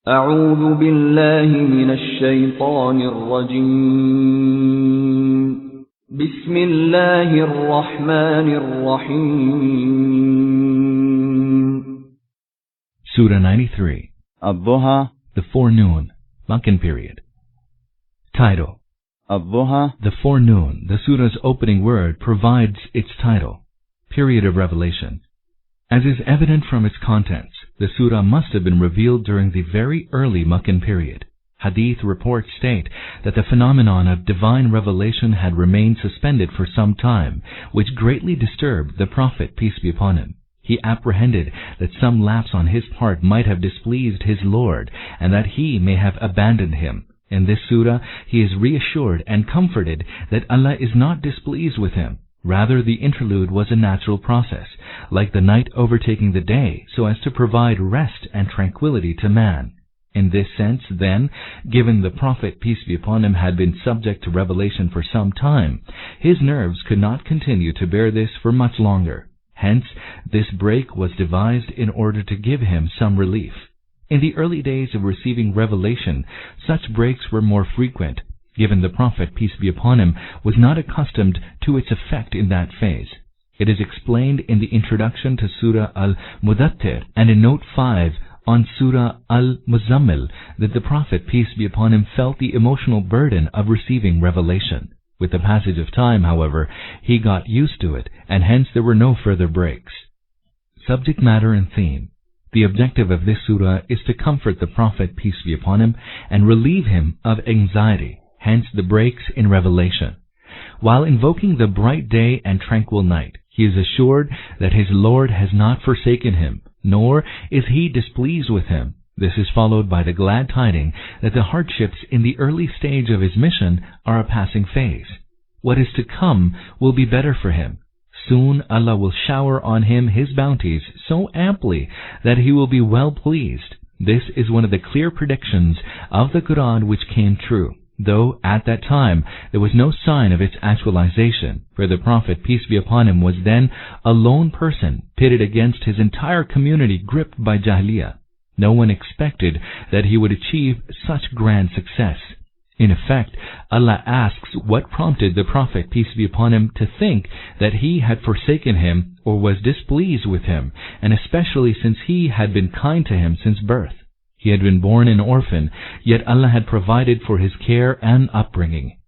أعوذ بالله من الشيطان الرجيم بسم الله الرحمن الرحيم Surah 93 Dhuha, The Forenoon, Meccan period. Title: Dhuha, The Forenoon. The Surah's opening word provides its title. Period of revelation. As is evident from its contents, the Surah must have been revealed during the very early Meccan period. Hadith reports state that the phenomenon of divine revelation had remained suspended for some time, which greatly disturbed the Prophet, peace be upon him. He apprehended that some lapse on his part might have displeased his Lord, and that he may have abandoned him. In this surah, he is reassured and comforted that Allah is not displeased with him. Rather, the interlude was a natural process, like the night overtaking the day, so as to provide rest and tranquility to man. In this sense, then, given the Prophet, peace be upon him, had been subject to revelation for some time, his nerves could not continue to bear this for much longer. Hence, this break was devised in order to give him some relief. In the early days of receiving revelation, such breaks were more frequent, given the Prophet, peace be upon him, was not accustomed to its effect in that phase. It is explained in the introduction to Surah Al-Mudaththir and in Note 5 on Surah Al-Muzammil that the Prophet, peace be upon him, felt the emotional burden of receiving revelation. With the passage of time, however, he got used to it, and hence there were no further breaks. Subject matter and theme. The objective of this surah is to comfort the Prophet, peace be upon him, and relieve him of anxiety, hence the breaks in revelation. While invoking the bright day and tranquil night, he is assured that his Lord has not forsaken him, nor is he displeased with him. This is followed by the glad tidings that the hardships in the early stage of his mission are a passing phase. What is to come will be better for him. Soon Allah will shower on him His bounties so amply that he will be well pleased. This is one of the clear predictions of the Quran which came true, though at that time there was no sign of its actualization, for the Prophet, peace be upon him, was then a lone person pitted against his entire community gripped by Jahiliyyah. No one expected that he would achieve such grand success. In effect, Allah asks what prompted the Prophet, peace be upon him, to think that he had forsaken him or was displeased with him, and especially since he had been kind to him since birth. He had been born an orphan, yet Allah had provided for his care and upbringing.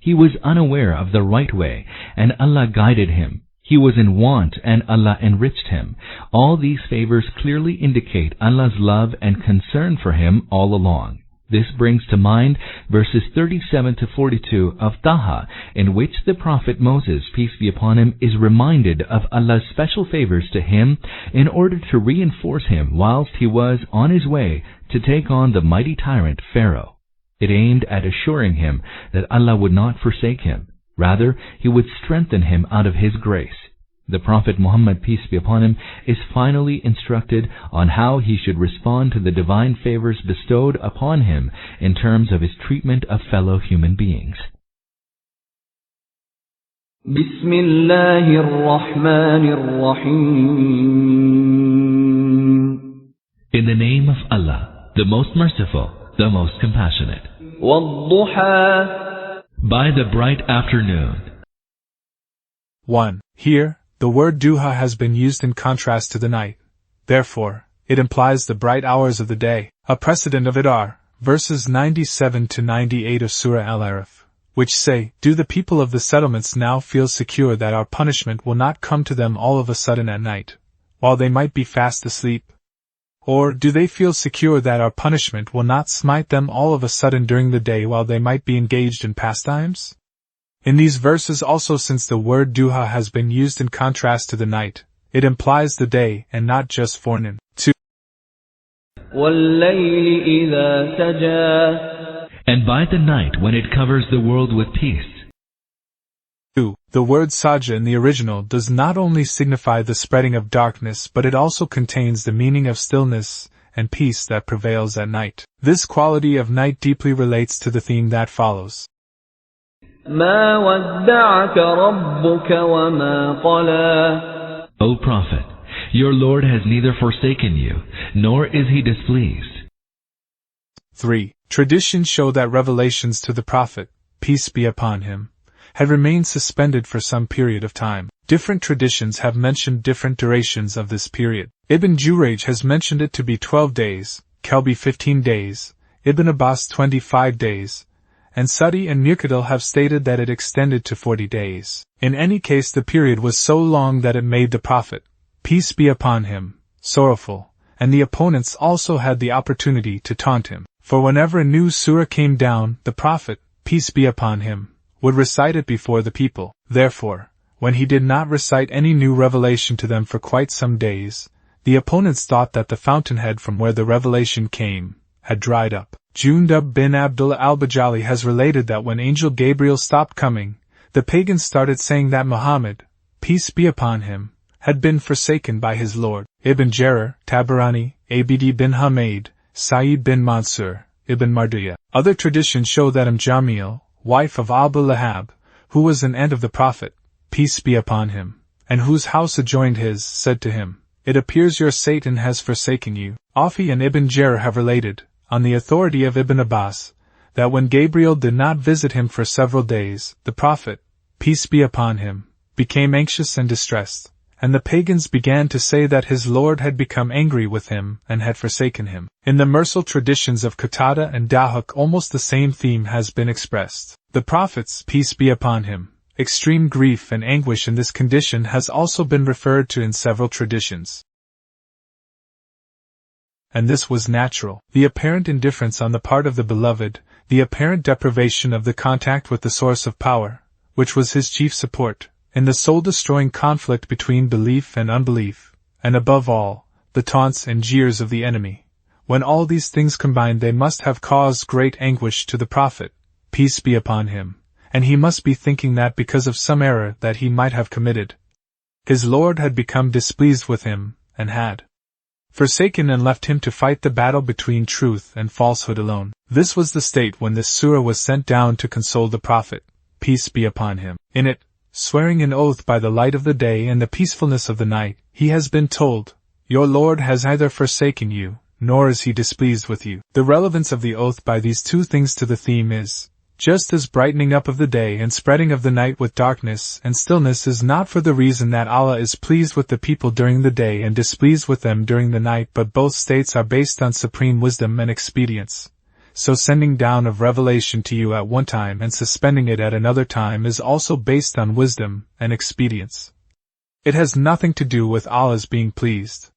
He was unaware of the right way, and Allah guided him. He was in want, and Allah enriched him. All these favors clearly indicate Allah's love and concern for him all along. This brings to mind verses 37 to 42 of Dhuha, in which the Prophet Moses, peace be upon him, is reminded of Allah's special favors to him in order to reinforce him whilst he was on his way to take on the mighty tyrant Pharaoh. It aimed at assuring him that Allah would not forsake him. Rather, he would strengthen him out of His grace. The Prophet Muhammad, peace be upon him, is finally instructed on how he should respond to the divine favors bestowed upon him in terms of his treatment of fellow human beings. Bismillahir Rahmanir Rahim. In the name of Allah, the most merciful, the most compassionate. Wad-Dhuha. By the bright afternoon. 1. Here, the word Dhuha has been used in contrast to the night. Therefore, it implies the bright hours of the day. A precedent of it are verses 97 to 98 of Surah Al-Araf, which say, "Do the people of the settlements now feel secure that our punishment will not come to them all of a sudden at night, while they might be fast asleep? Or do they feel secure that our punishment will not smite them all of a sudden during the day while they might be engaged in pastimes?" In these verses also, since the word Dhuha has been used in contrast to the night, it implies the day and not just forenoon. 2. وَاللَّيْلِ إِذَا سَجَى. And by the night when it covers the world with peace. 2. The word Saja in the original does not only signify the spreading of darkness, but it also contains the meaning of stillness and peace that prevails at night. This quality of night deeply relates to the theme that follows. مَا وَدَّعَكَ رَبُّكَ وَمَا قَلَى. O Prophet, your Lord has neither forsaken you, nor is He displeased. 3. Traditions show that revelations to the Prophet, peace be upon him, had remained suspended for some period of time. Different traditions have mentioned different durations of this period. Ibn Jurayj has mentioned it to be 12 days, Kelbi 15 days, Ibn Abbas 25 days, and Sudi and Muqatil have stated that it extended to 40 days. In any case, the period was so long that it made the Prophet, peace be upon him, sorrowful, and the opponents also had the opportunity to taunt him. For whenever a new surah came down, the Prophet, peace be upon him, would recite it before the people. Therefore, when he did not recite any new revelation to them for quite some days, the opponents thought that the fountainhead from where the revelation came had dried up. Jundub bin Abdullah al-Bajali has related that when Angel Gabriel stopped coming, the pagans started saying that Muhammad, peace be upon him, had been forsaken by his Lord. Ibn Jarir, Tabarani, Abd bin Humayd, Sa'id bin Mansur, Ibn Mardiya. Other traditions show that Jamil, wife of Abu Lahab, who was an aunt of the Prophet, peace be upon him, and whose house adjoined his, said to him, it appears your Satan has forsaken you. Afi and Ibn Jarir have related, on the authority of Ibn Abbas, that when Gabriel did not visit him for several days, the Prophet, peace be upon him, became anxious and distressed, and the pagans began to say that his Lord had become angry with him and had forsaken him. In the Mursal traditions of Qatada and Dahuk, almost the same theme has been expressed. The Prophet's, peace be upon him, extreme grief and anguish in this condition has also been referred to in several traditions. And this was natural. The apparent indifference on the part of the beloved, the apparent deprivation of the contact with the source of power, which was his chief support, in the soul-destroying conflict between belief and unbelief, and above all, the taunts and jeers of the enemy. When all these things combined, they must have caused great anguish to the Prophet, peace be upon him, and he must be thinking that because of some error that he might have committed, his Lord had become displeased with him, and had forsaken and left him to fight the battle between truth and falsehood alone. This was the state when this surah was sent down to console the Prophet, peace be upon him. In it, swearing an oath by the light of the day and the peacefulness of the night, he has been told, your Lord has neither forsaken you, nor is he displeased with you. The relevance of the oath by these two things to the theme is, just as brightening up of the day and spreading of the night with darkness and stillness is not for the reason that Allah is pleased with the people during the day and displeased with them during the night, but both states are based on supreme wisdom and expedience, so sending down of revelation to you at one time and suspending it at another time is also based on wisdom and expedience. It has nothing to do with Allah's being pleased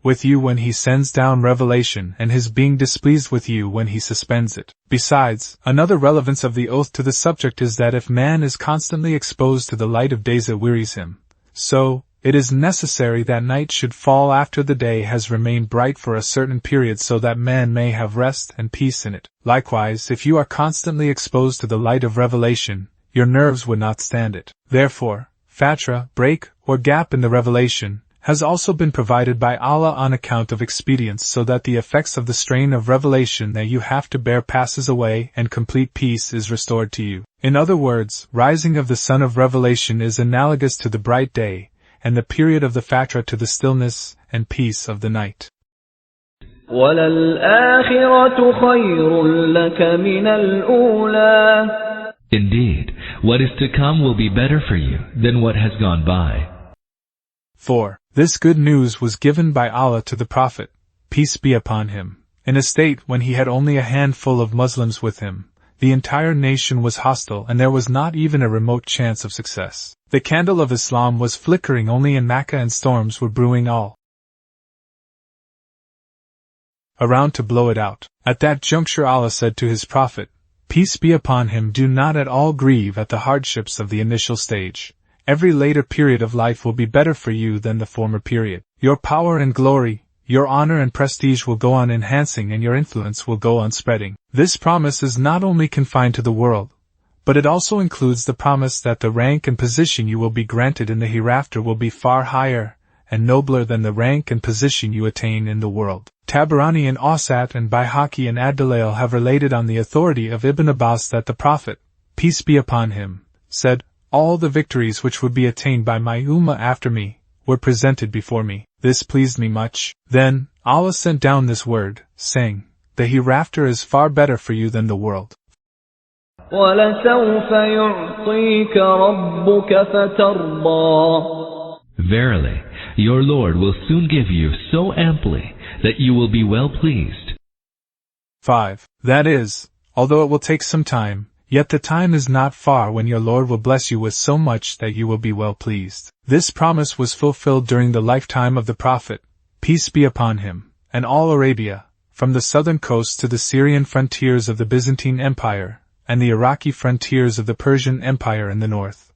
with you when he sends down revelation and his being displeased with you when he suspends it. Besides, another relevance of the oath to the subject is that if man is constantly exposed to the light of days it wearies him, so it is necessary that night should fall after the day has remained bright for a certain period so that man may have rest and peace in it. Likewise, if you are constantly exposed to the light of revelation, your nerves would not stand it. Therefore, fatra, break, or gap in the revelation, has also been provided by Allah on account of expedience so that the effects of the strain of revelation that you have to bear passes away and complete peace is restored to you. In other words, rising of the sun of revelation is analogous to the bright day, and the period of the fatra to the stillness and peace of the night. وَلَلْآخِرَةُ خَيْرٌ لَكَ مِنَ الْأُولَى. Indeed, what is to come will be better for you than what has gone by. 4. This good news was given by Allah to the Prophet, peace be upon him, in a state when he had only a handful of Muslims with him. The entire nation was hostile and there was not even a remote chance of success. The candle of Islam was flickering only in Makkah and storms were brewing all around to blow it out. At that juncture Allah said to his Prophet, peace be upon him, do not at all grieve at the hardships of the initial stage. Every later period of life will be better for you than the former period. Your power and glory, your honor and prestige will go on enhancing and your influence will go on spreading. This promise is not only confined to the world, but it also includes the promise that the rank and position you will be granted in the hereafter will be far higher and nobler than the rank and position you attain in the world. Tabarani and Awsat and Baihaqi and Ad-Dalail have related on the authority of Ibn Abbas that the Prophet, peace be upon him, said, all the victories which would be attained by my ummah after me were presented before me. This pleased me much. Then Allah sent down this word, saying, the hereafter is far better for you than the world. وَلَسَوْفَ يُعْطِيكَ رَبُّكَ فَتَرْضَى. Verily, your Lord will soon give you so amply that you will be well pleased. 5. That is, although it will take some time, yet the time is not far when your Lord will bless you with so much that you will be well pleased. This promise was fulfilled during the lifetime of the Prophet, peace be upon him, and all Arabia, from the southern coast to the Syrian frontiers of the Byzantine Empire, and the Iraqi frontiers of the Persian Empire in the north,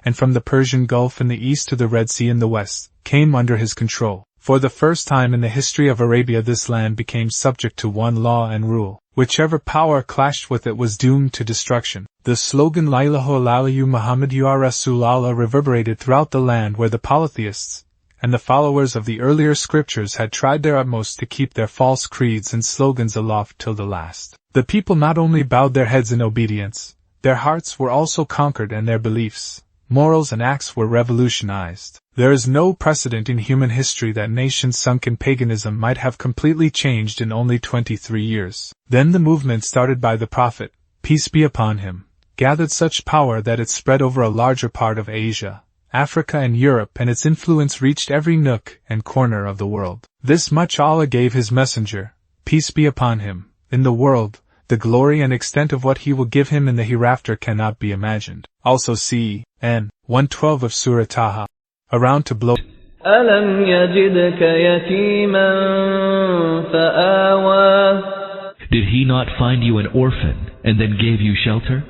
and from the Persian Gulf in the east to the Red Sea in the west, came under his control. For the first time in the history of Arabia this land became subject to one law and rule. Whichever power clashed with it was doomed to destruction. The slogan La ilaha illallah Muhammad ya Rasulallah reverberated throughout the land where the polytheists and the followers of the earlier scriptures had tried their utmost to keep their false creeds and slogans aloft till the last. The people not only bowed their heads in obedience, their hearts were also conquered and their beliefs, morals and acts were revolutionized. There is no precedent in human history that nations sunk in paganism might have completely changed in only 23 years. Then the movement started by the Prophet, peace be upon him, gathered such power that it spread over a larger part of Asia, Africa and Europe, and its influence reached every nook and corner of the world. This much Allah gave His Messenger, peace be upon him, in the world. The glory and extent of what He will give him in the hereafter cannot be imagined. Also see, N. 112 of Surah Taha. Around to blow. أَلَمْ يَجِدْكَ يَتِيمًا فَآوَى. Did He not find you an orphan and then gave you shelter?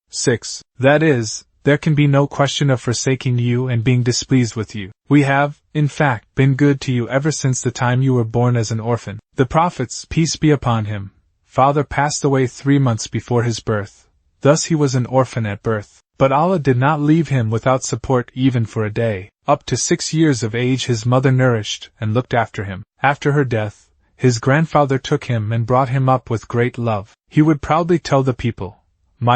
6. That is, there can be no question of forsaking you and being displeased with you. We have, in fact, been good to you ever since the time you were born as an orphan. The Prophet's, peace be upon him, father passed away 3 months before his birth. Thus he was an orphan at birth. But Allah did not leave him without support even for a day. Up to 6 years of age his mother nourished and looked after him. After her death, his grandfather took him and brought him up with great love. He would proudly tell the people,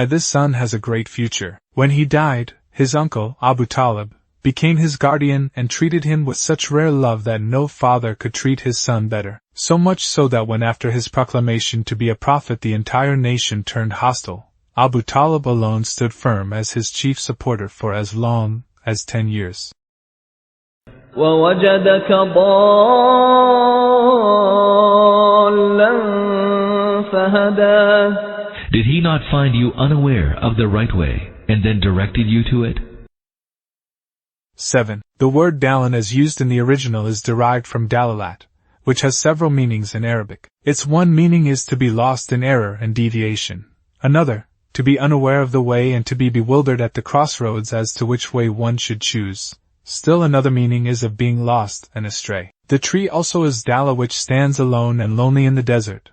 this son has a great future. When he died, his uncle, Abu Talib, became his guardian and treated him with such rare love that no father could treat his son better. So much so that when after his proclamation to be a prophet the entire nation turned hostile, Abu Talib alone stood firm as his chief supporter for as long as 10 years. وَوَجَدَكَ ضَالًّا فَهَدَى. Did He not find you unaware of the right way and then directed you to it? 7. The word dalan as used in the original is derived from dalalat, which has several meanings in Arabic. Its one meaning is to be lost in error and deviation. Another, to be unaware of the way and to be bewildered at the crossroads as to which way one should choose. Still another meaning is of being lost and astray. The tree also is dala, which stands alone and lonely in the desert.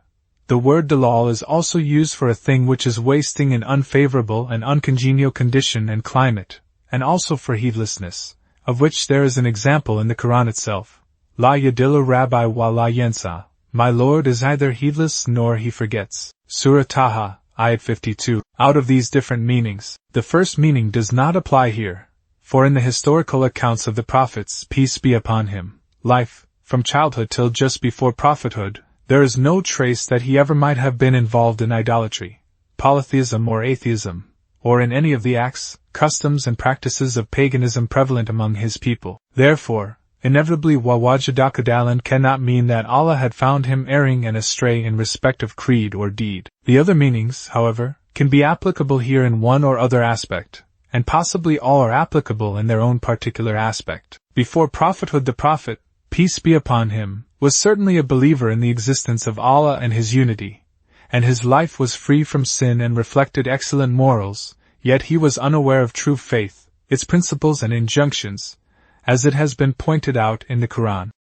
The word dalal is also used for a thing which is wasting in unfavorable and uncongenial condition and climate, and also for heedlessness, of which there is an example in the Quran itself. La yadillu rabbi wa la yansa. My Lord is neither heedless nor he forgets. Surah Taha, Ayat 52. Out of these different meanings, the first meaning does not apply here, for in the historical accounts of the prophets, peace be upon him, life, from childhood till just before prophethood, there is no trace that he ever might have been involved in idolatry, polytheism or atheism, or in any of the acts, customs and practices of paganism prevalent among his people. Therefore, inevitably wajadaka dalan cannot mean that Allah had found him erring and astray in respect of creed or deed. The other meanings, however, can be applicable here in one or other aspect, and possibly all are applicable in their own particular aspect. Before prophethood the Prophet, peace be upon him, was certainly a believer in the existence of Allah and His unity, and his life was free from sin and reflected excellent morals, yet he was unaware of true faith, its principles and injunctions, as it has been pointed out in the Quran.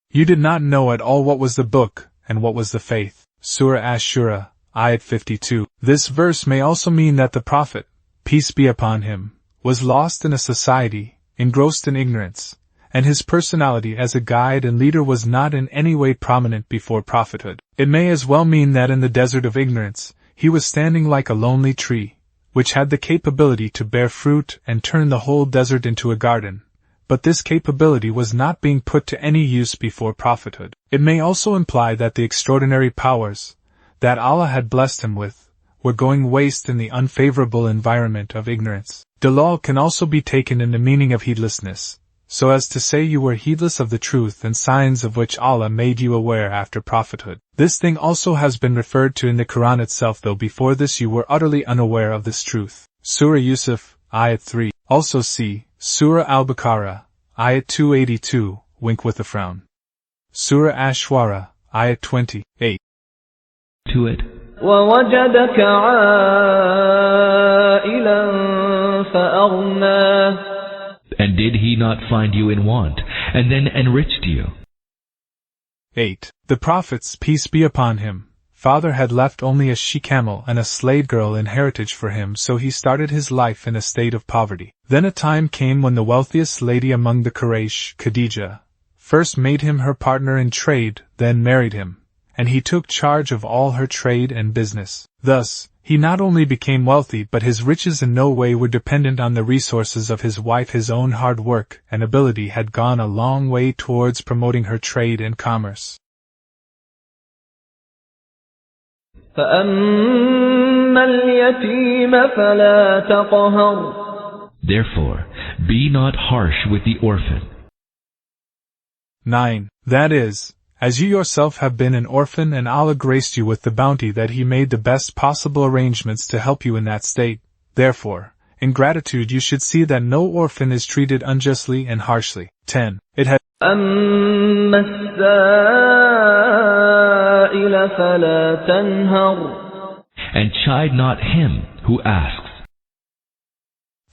You did not know at all what was the book and what was the faith. Surah Ash-Shura, Ayat 52. This verse may also mean that the Prophet, peace be upon him, was lost in a society, engrossed in ignorance, and his personality as a guide and leader was not in any way prominent before prophethood. It may as well mean that in the desert of ignorance, he was standing like a lonely tree, which had the capability to bear fruit and turn the whole desert into a garden, but this capability was not being put to any use before prophethood. It may also imply that the extraordinary powers that Allah had blessed him with were going waste in the unfavorable environment of ignorance. Dalal can also be taken in the meaning of heedlessness, so as to say you were heedless of the truth and signs of which Allah made you aware after prophethood. This thing also has been referred to in the Quran itself, though before this you were utterly unaware of this truth. Surah Yusuf, Ayat 3. Also see Surah Al-Baqarah, Ayat 282, wink with a frown. Surah Ash-Shura, Ayat 28. To it. وَوَجَدَكَ عَائِلًا فَأَغْنَى. And did he not find you in want, and then enriched you? 8. The prophets, peace be upon him, father had left only a she-camel and a slave girl in heritage for him, so he started his life in a state of poverty. Then a time came when the wealthiest lady among the Quraysh, Khadijah, first made him her partner in trade, then married him, and he took charge of all her trade and business. Thus, he not only became wealthy, but his riches in no way were dependent on the resources of his wife. His own hard work and ability had gone a long way towards promoting her trade and commerce. فَأَمَّا الْيَتِيمَ فَلَا تَقْهَرْ. Therefore, be not harsh with the orphan. 9. That is, as you yourself have been an orphan and Allah graced you with the bounty that He made the best possible arrangements to help you in that state, therefore, in gratitude you should see that no orphan is treated unjustly and harshly. 10. It has أَمَّا السَّائِلَ فَلَا تَنْهَرْ. And chide not him who asks.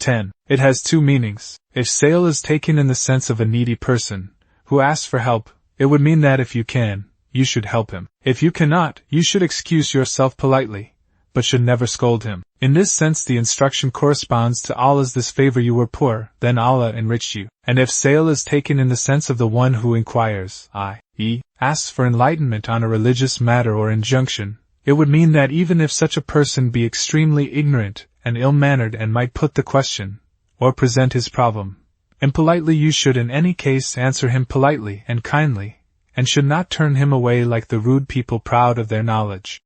10. It has two meanings. If sale is taken in the sense of a needy person who asks for help, it would mean that if you can, you should help him. If you cannot, you should excuse yourself politely, but should never scold him. In this sense the instruction corresponds to Allah's this favor: you were poor, then Allah enriched you. And if sale is taken in the sense of the one who inquires, i.e., asks for enlightenment on a religious matter or injunction, it would mean that even if such a person be extremely ignorant and ill-mannered and might put the question, or present his problem, impolitely, you should in any case answer him politely and kindly, and should not turn him away like the rude people proud of their knowledge.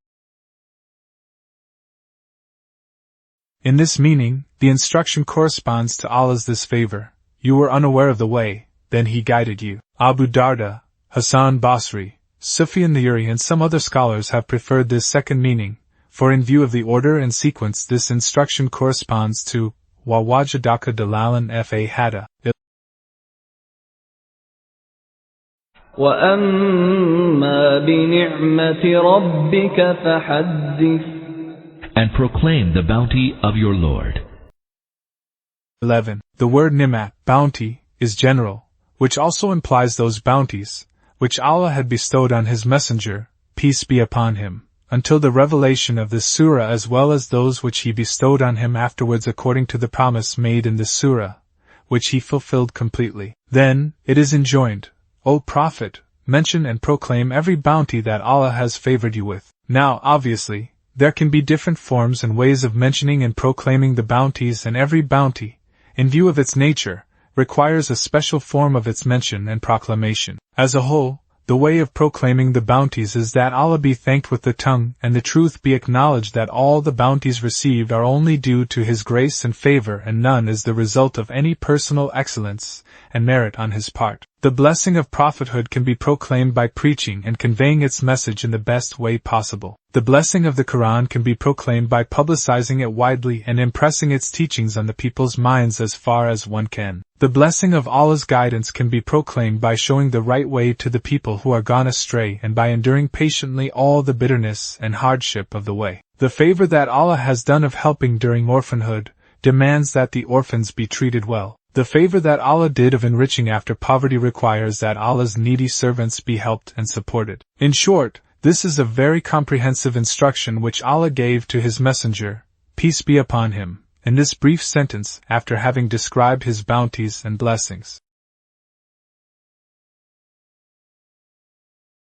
In this meaning, the instruction corresponds to Allah's this favor: you were unaware of the way, then He guided you. Abu Darda, Hassan Basri, Sufyan the Uri and some other scholars have preferred this second meaning, for in view of the order and sequence this instruction corresponds to wa wajadaka dalalan fa hada. وَأَمَّا بِنِعْمَةِ رَبِّكَ فَحَدِّثْ. And proclaim the bounty of your Lord. 11. The word ni'mat, bounty, is general, which also implies those bounties which Allah had bestowed on His messenger, peace be upon him, until the revelation of this surah, as well as those which He bestowed on him afterwards according to the promise made in this surah, which He fulfilled completely. Then, it is enjoined, O Prophet, mention and proclaim every bounty that Allah has favored you with. Now, obviously, there can be different forms and ways of mentioning and proclaiming the bounties, and every bounty, in view of its nature, requires a special form of its mention and proclamation. As a whole, the way of proclaiming the bounties is that Allah be thanked with the tongue, and the truth be acknowledged that all the bounties received are only due to His grace and favor, and none is the result of any personal excellence and merit on His part. The blessing of prophethood can be proclaimed by preaching and conveying its message in the best way possible. The blessing of the Quran can be proclaimed by publicizing it widely and impressing its teachings on the people's minds as far as one can. The blessing of Allah's guidance can be proclaimed by showing the right way to the people who are gone astray and by enduring patiently all the bitterness and hardship of the way. The favor that Allah has done of helping during orphanhood demands that the orphans be treated well. The favor that Allah did of enriching after poverty requires that Allah's needy servants be helped and supported. In short, this is a very comprehensive instruction which Allah gave to His messenger, peace be upon him, in this brief sentence after having described His bounties and blessings.